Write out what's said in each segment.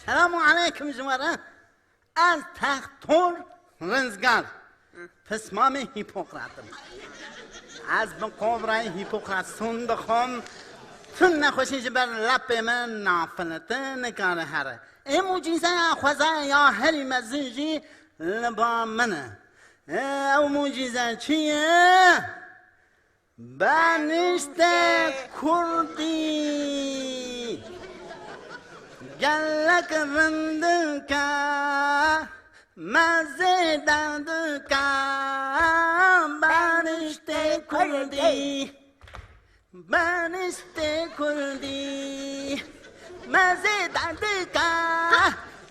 سلام علیکم جواره. از تختور رنزگار پسمام هیپوکراتم. از بقبرای هیپوکرات سندخم تن نخوشی جبر لب من نافلته نگاره هره. این موجیزه خوزه یا هری مزنجی لبا منه. او موجیزه چیه؟ بنشت کردی گلک رندکا مزه دندکا بنشت کردی بنشت کردی مزه دندکا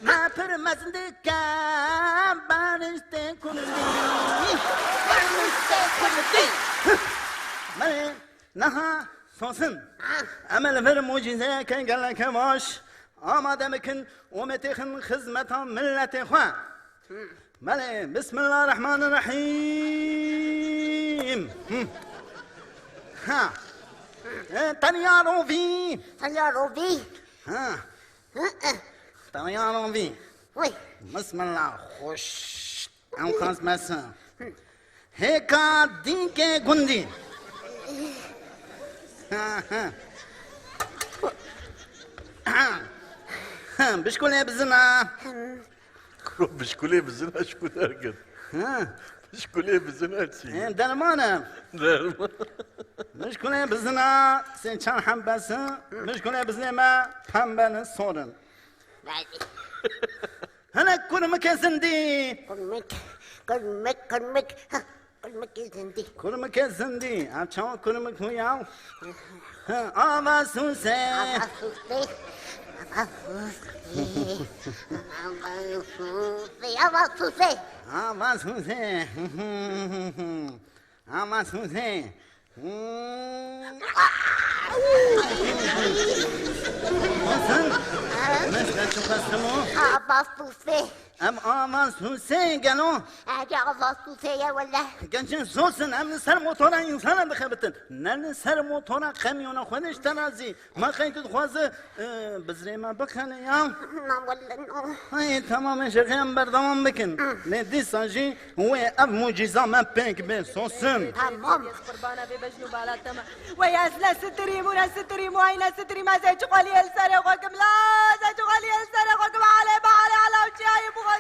ما پر مزندکا بنشت کردی بنشت کردی من نها سوسن عمل فر موجزه كان قال لك باش آماده بكن ومتخن خدمت ملت خوا ملي بسم الله الرحمن الرحيم ها طيارو في ها طيارو في وي بسم الله خوش ام خاص مسا هيكا دينكي گندي بشكون بزنا بشكون بزنا شكون هكذا بشكون بزنا تي درمانه بشكون بزنا سنشان حنبس بشكون بزنا ما حنبن صورن انا كل مكان زندي كل مكان زندي عشان كل مكان ياو آوا سوسه ام آمان سوسه گلو يا ولا گنجن سوسن ام سر موتورا انسان بخبتن نن سر موتورا خمیون خودش تنازی ما خیلی خوازه بزری ما بخنه یا نعم ولا نو های تمام شقیم بردام بکن ندی سانجی هو اب موجزا ما پنک به سوسن تمام قربانا ببجنو بالاتما ويا لا ستري مونا ستري موينا ستري ما زي قالي السنه وقم لا زي قالي السنه وقم على على وجهي بغدي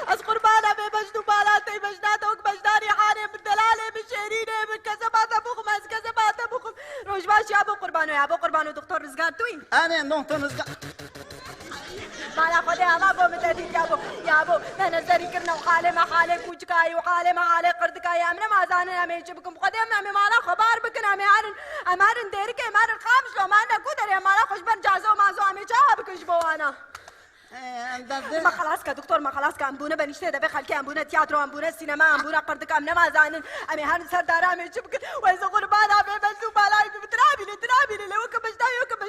از قربانا ببجنو بالاتي بجناتك بجداري حاني بالدلاله بشيرينه بكذبات بخم از كذبات بخم روش باش يا ابو قربانو دكتور رزقان توين انا دكتور رزقان مالا خودي الله بو متدي يا ابو انا زري كرنا وحالي ما حالي كوجكاي وحالي ما حالي قردكاي امنا ما زاننا ما يجيبكم خودي امنا مالا خبر بكن امارن ديرك امارن خامش لو ما انا قدر يا مالا خوش برجازو ما زو امي جابكش بو انا ما خلاص كدكتور ما خلاص كأنبونا بنشتي دبي خلكي أنبونا تياترو أنبونا سينما أنبونا قردك أمنا ما زانن أمي هان سردارا أمي شبك وإذا قربانا بيبسو بالاي بترابي لو كبش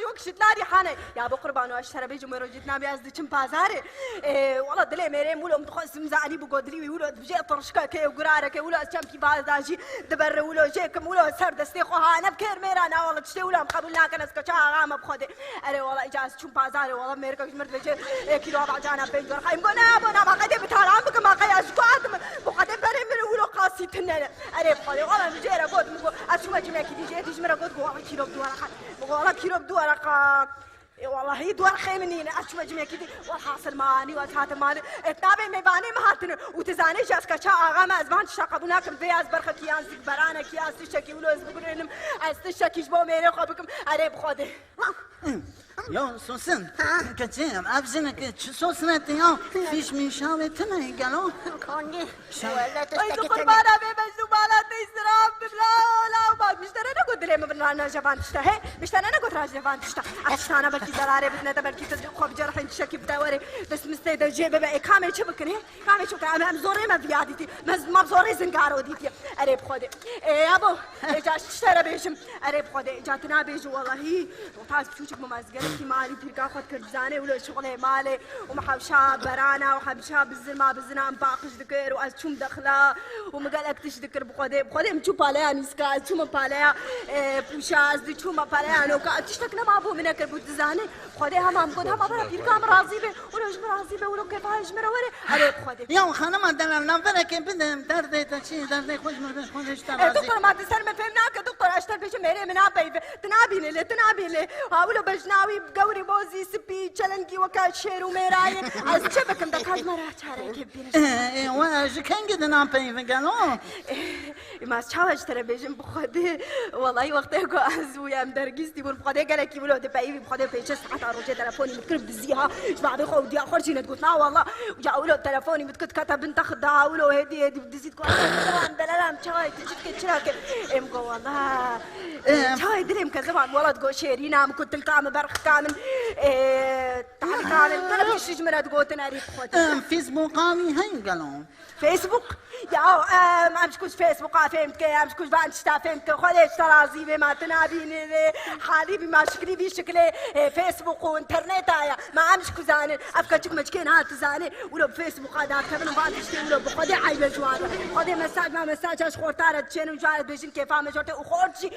وكشت ناري حاني يا أبو قربانو أشترى بيجو مروجتنا بيازدي كم بازاري والله دلي ميري مولو متخصص مزعني بقدري ويقولوا بجي طرشكا كي وقرارة كي ولا كم في بازاجي دبر ولا جيكم ولا سر دستي خوها أنا بكير ميرانا والله تشتي ولا مقبولنا كناس كشا عام بخدي أري والله إجازة كم بازاري والله ميركا مرت بيجي كيلو بعجانا بينجر خايم قلنا أبونا ما قدي بتهرام بك ما قيا أشقاد ما قدي بري من ولا قاسي تننا أري بخدي والله مجيرة قد مقول أشوف جميع كذي جيت جمرة قد والله كيلو بدوار خد والله كيلو بدوار خد والله هي دوار خيمنين أشوف جميع كذي والحاصل ماني وأتهات ماني اتنابي مباني مهاتنا وتزاني جاس كشا أغام أزمان شقبونا كم في أزبر خكيان زك برانا كياس تشكي ولا أزبقولهم أستشكي جبوا ميري خبكم أري بخدي يا سوسن كتير أبزنك شو سوسنت يا فيش من شاوي تنا قالوا كوني ولا أيضا تشتكي قربانا بيبجنو بالا تيسرام ببلا لا مش ترى أنا قلت لهم بنرانا جبان تشتهي مش ترى أنا قلت راج جبان تشته أشتانا بلكي زرارة بدنا تبلكي تخوف جرحين تشكي بدوري بس مستيدا جيب بقى كامل شو بكني كامل شو كامل زوري ما بيادتي ما بزوري زنقارو ديتي أريب خدي إيه أبو إجا تشترى بيجم أريب خدي إجاتنا بيجو والله هي وتاز بشوشك ممازقة في مالي تلقى خد كرزانة ولا شغله مالي ومحبشة برانا وحبشة بالزلمة بالزنا باقش ذكر وأشوم دخلة ومقالك تش ذكر بخدي مشوف بالaya niska çuma palaya puşaz di çuma palaya no ka tiştek ne babu mine kır bu dizane خدي همام خد هم برا بير كام راضي به ولا جم راضي به ولا كيف هاي جمره وري عليك خدي يا خانم دلال نفرك بدم درد تشي درد خوش مرش خوش اشتغل دكتور ما تسر ما فهمناك دكتور اشتغل بيش ميري من ابي تنابي لي هاولو بجناوي بقوري بوزي سبي تشلنجي وكال شير وميراي از شبكم دك هاج مرا چاره كبير ايه واش كان قد نابي فقالو ما شاوش ترى بيجم بخدي والله وقتها كو ازويا مدرجستي بخدي قالك يقولوا دي باي بخدي بيش ساعات روجي تلفوني متكرب دزيها بعد خودي اخرجي نتقول لا والله وجاوا له تلفوني متكت كتب انت خدها ولو هدي بدزيت كو دلالام شاي تجيك تشراك ام جو والله شاي دريم كزمان ولد جو شيرينا كنت الكام برخ كامل تعال كامل انا بيش جمره تقوتنا ريت خدي فيسبوك قامي هاي قالوا فيسبوك يا ما مشكوش فيسبوك فهمت كي مشكوش بعد شتا فهمت خليش ترازي بما تنابيني حالي بما شكلي بشكلي فيسبوك وانترنت هيا ما مشكو زاني افكارك مشكين هات زاني ولو فيسبوك هذا كمان بعد شتي ولو بخدي عيب جوار خدي مساج ما مساج اش خورتار تشين وجار بيجن كيف ما جوت وخرجي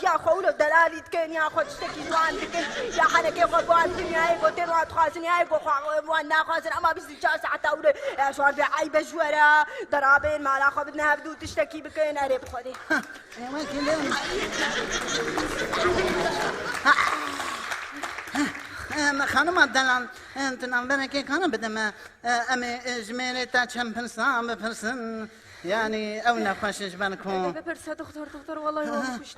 يا خولو دلالي تكن يا خد شتكي زوان تكن يا حنك يا خبوان الدنيا هي قلت له تخازني هي وانا خازن اما بس جالس حتى اول شوار بعيب جوار درابين ما لا خبدنا بدو تشتكي بكين اريب خدي خانم دلال انت نمبرك كان بدم امي جميله تا كم فرصه بفرسن يعني او نخشش بنكون بفرصه دكتور والله يوفش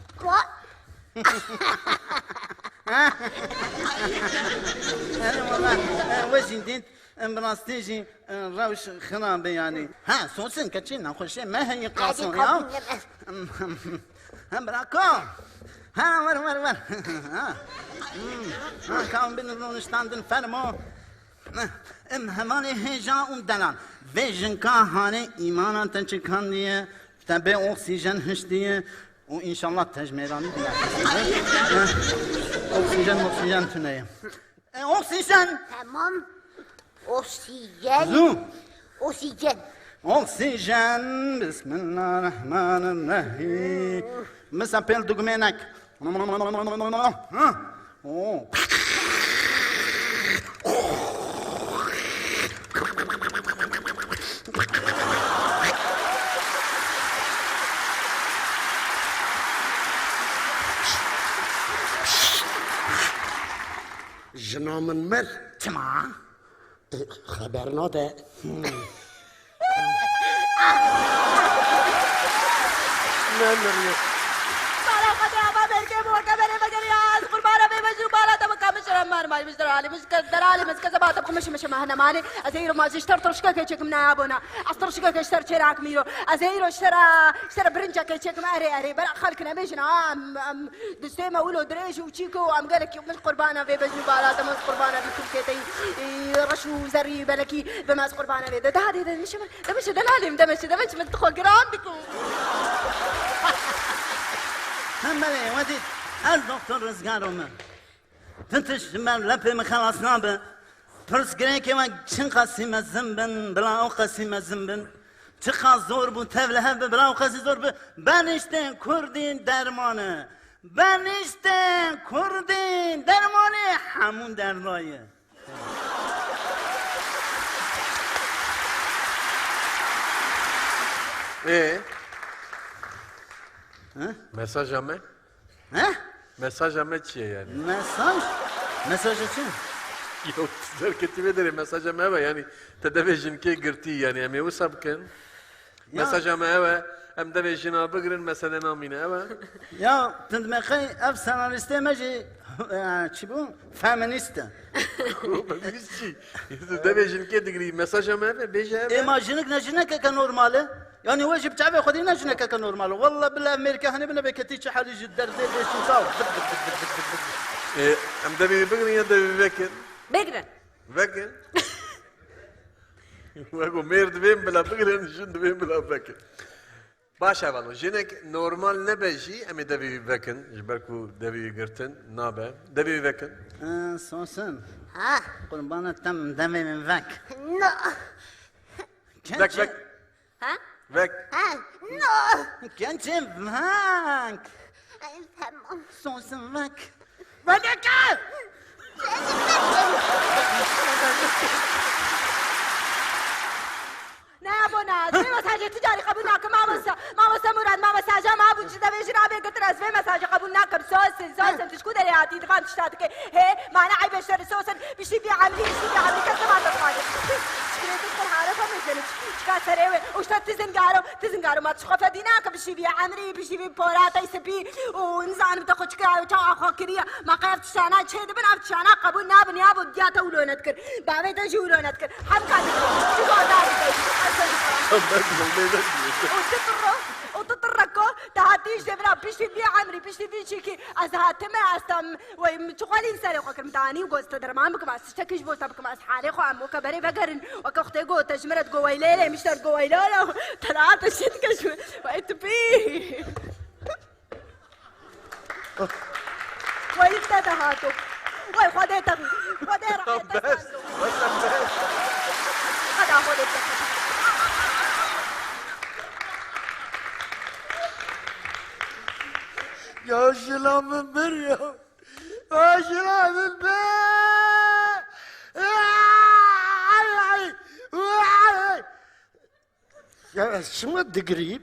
انا والله وجه جديد براستيجي روش خرابي يعني ها سوسن كتشينا خوشي ما هي قاصون يا براكو ها ور ها كان بين ستاندن فرمو هماني هجا دلال ويجن كهاني ايمانا تنشكان ديه تبع اكسجين هشتيه وان شاء الله تجميراني اكسجين تنيه اكسجين تمام أكسجين زو أكسجين أكسجين بسم الله الرحمن الرحيم مسابيل دوغمينك جنا من مر تمام خبرنا ده بالا خدي ابا بركي مو كبر بجرياز قربانا بيمشوا بالا تبقى مش رمان ما مش درالي مش كدرالي مش كذا تبقى مش ما هنا ماني ازيرو ما اشترط رشكه كيتشك من ابونا اشترط رشكه اشترط شراك ميرو ازيرو اشترى برنجه كيتشك ما اري برا خلكنا بيجنا دستيما ولو دريش وتشيكو ام قالك مش قربانا بيمشوا بالا تم قربانا بكركتي رشو زري بلكي بما قربانا بي ده هذه مش دلالي ده مش مدخل جراندكم هم بلي ودي الدكتور رزقارهم فتش من لبي مخلص نابه فرس جريكي ما شنقسم الزنبن بلا قسم الزنبن چقا زور بو تبله بلا قسم زور بنشتن كردين درمانه بنشتن كردين درمانه همون درنایه Mesaj ama? ها Mesaj ama çiğ yani. مساج چه Yok, zerketi vedere mesaj ama eve yani tedavejin ke girti yani emi o sabken. Mesaj ama eve em devejin abi girin mesele namine eve. يا تندمخي اف سناريستي ماجي تشبو فامينيستا Bizci. Devejin ke digri mesaj ama eve beje eve. ايماجينك نجنك كنورمالي يعني واجب تعبي خذي نجنك كنورمال والله بالله امريكا هني بنا بكتي حالي جدر زي ليش نساو Em devi bigrin ya devi vekin. بقرا Vekin. Vego mer devim bila bigrin jin devim bila vekin. Başa valo jinek normal ne beji em devi vekin. Jberku devi girtin nabe. Devi vekin. سوسن ها قربانة تم دمي من ذاك لا Vek vek. ها Vek. ها نو كنت فهمك تمام صوص فك بدك نه ابو ناز في مساج تجاري قبول ناكم ما بس مراد ما مساجا ما ابو جدا بيجنا بيقتر از في مساج قبول ناكم سوسن تشكو دري هاتي دفان تشتاتك هي ما انا عيب اشتري سوسن بشي في عملي بشي في عملي كذا ما تفعل شكرا تدخل عارفه مثلك شكا سريوي تزنقارو ما تشخف ديناك بشي في عمري بشي في بوراتا يسبي ونزان بتاخد شكا وتا اخو كريا ما قيفت شانا شهد بن شانا قبول ناب نيابو دياتا ولونتكر بابي تجي ولونتكر هم كان شو وتطرقو تهاتيش دبنا بيشتي بي عمري بيشتي بي شيكي ازهاتما استم ومتقالين سالي خو كرمتاني وقوست درمان بك ما تشتكيش بوتا بك ما حالي خو عمو كبري بقرن وكختي جو تجمرت جو ويليله مشتر جو ويلاله طلعت شتكش وقت بي ويلتا تهاتو وي خديتك خدي راحتك بس هذا خديتك يا سلام مريم يا سلام يا شو قريب